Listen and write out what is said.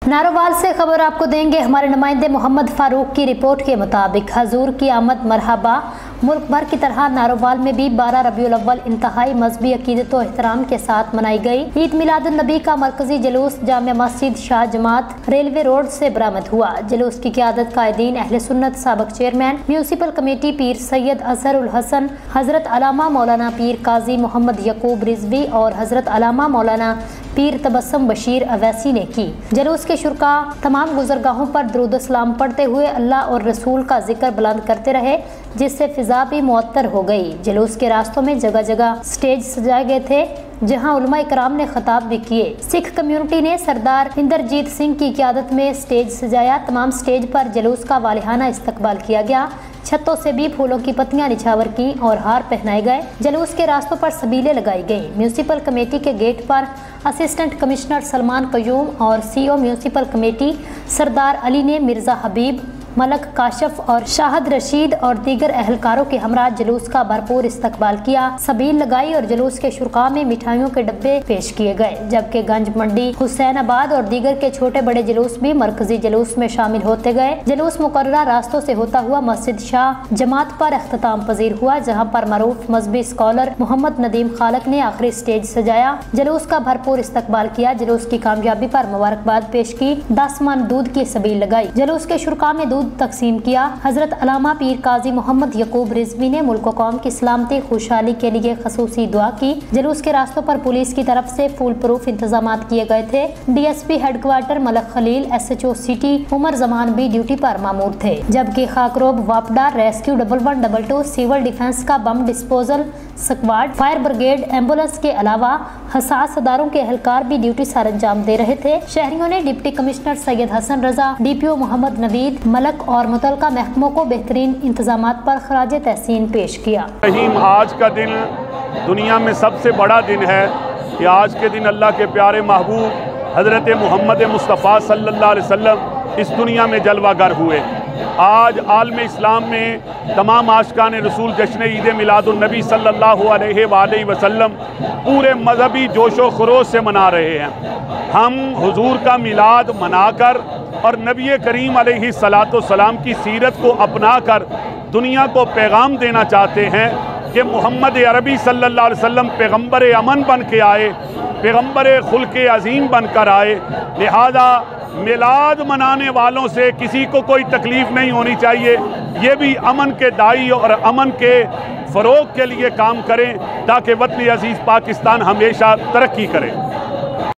नारोवाल से खबर आपको देंगे हमारे नुमाइंदे मोहम्मद फारूक की रिपोर्ट के मुताबिक हजूर की आमद मरहबा। मुल्क भर की तरह नारोवाल में भी 12 रबीउल अव्वल इंतहाई मजहबी अकीदत व एहतराम के साथ मनाई गई। ईद मिलादुन नबी का मरकजी जुलूस जामिया मस्जिद शाह जमात रेलवे रोड से बरामद हुआ। जुलूस की क़यादत कायदीन अहले सुन्नत साबिक चेयरमैन म्यूनसिपल कमेटी पीर सैयद अजहरुल हसन, हजरत अलामा मौलाना पीर काजी मोहम्मद यकूब रिजवी और हजरत अलामा मौलाना पीर तबस्सुम बशीर अवैसी ने की। जुलूस के शुरका तमाम गुजरगाहों पर दुरूद सलाम पढ़ते हुए अल्लाह और रसूल का जिक्र बुलंद करते रहे, जिससे फिजा भी मुअत्तर हो गई। जुलूस के रास्तों में जगह जगह स्टेज सजाए गए थे, जहां उलमा इकराम ने खिताब भी किए। सिख कम्युनिटी ने सरदार इंद्रजीत सिंह की क़यादत में स्टेज सजाया। तमाम स्टेज पर जुलूस का वालिहाना इस्तकबाल किया गया। छतों से भी फूलों की पत्तियां निछावर की और हार पहनाए गए। जुलूस के रास्तों पर सबीलें लगाई गई। म्यूनसिपल कमेटी के गेट पर असिस्टेंट कमिश्नर सलमान कयूम और सीओ म्यूनसिपल कमेटी सरदार अली ने मिर्जा हबीब, मलक काशफ और शाहद रशीद और दीगर अहलकारों के हमरा जुलूस का भरपूर इस्तकबाल किया। सबील लगाई और जुलूस के शुरका में मिठाइयों के डब्बे पेश किए गए, जबकि गंज मंडी, हुसैनाबाद और दीगर के छोटे बड़े जुलूस भी मरकजी जुलूस में शामिल होते गए। जुलूस मुकर्ररा रास्तों से होता हुआ मस्जिद शाह जमात पर अख्ताम पजीर हुआ, जहाँ पर मरूफ मजहबी स्कॉलर मोहम्मद नदीम खालक ने आखिरी स्टेज सजाया। जुलूस का भरपूर इस्तकबाल किया। जुलूस की कामयाबी पर मुबारकबाद पेश की। 10 मन दूध की सबील लगाई। जुलूस के शुरका में दूध तकसीम किया। हजरत अलामा पीर काजी मोहम्मद यकूब रिजवी ने मुल्क कौम की सलामती खुशहाली के लिए खसूसी दुआ की। जुलूस के रास्तों पर पुलिस की तरफ से फुल प्रूफ इंतजाम किए गए थे। DSP headquarter Malak Khalil, SHO city Umar Zaman भी ड्यूटी पर मामूर थे, जबकि खाकरोब, वापडा, रेस्क्यू 1122, सिविल डिफेंस का bomb disposal squad, fire brigade, ambulance के अलावा हसास अदारों के एहलकार भी ड्यूटी सर अंजाम दे रहे थे। शहरियों ने deputy commissioner Syed Hasan Raza, DPO Mohammad Naveed, Malak और मुतलका महकमों को बेहतरीन इंतजामात पर खराज तहसीन पेश किया। आज का दिन दुनिया में सबसे बड़ा दिन है कि आज के दिन अल्लाह के प्यारे महबूब हज़रत मोहम्मद मुस्तफ़ा सल्लल्लाहु अलैहि वसल्लम इस दुनिया में जलवागर हुए। आज आलम इस्लाम में तमाम आशिकान रसूल जश्न ईद मिलादुन नबी सल्लल्लाहु अलैहि वसल्लम पूरे मजहबी जोशो खरोश से मना रहे हैं। हम हुजूर का मिलाद मनाकर और नबी करीम अलैहिस्सलातु वस्सलाम की सीरत को अपनाकर दुनिया को पैगाम देना चाहते हैं कि मोहम्मद अरबी सल्लल्लाहु अलैहि वसल्लम पैगम्बर अमन बन के आए, पैगम्बर खुल्क़े अज़ीम बनकर आए। लिहाजा मिलाद मनाने वालों से किसी को कोई तकलीफ़ नहीं होनी चाहिए। ये भी अमन के दाई और अमन के फ़रोग़ के लिए काम करें ताकि वतन अज़ीज़ पाकिस्तान हमेशा तरक्की करे।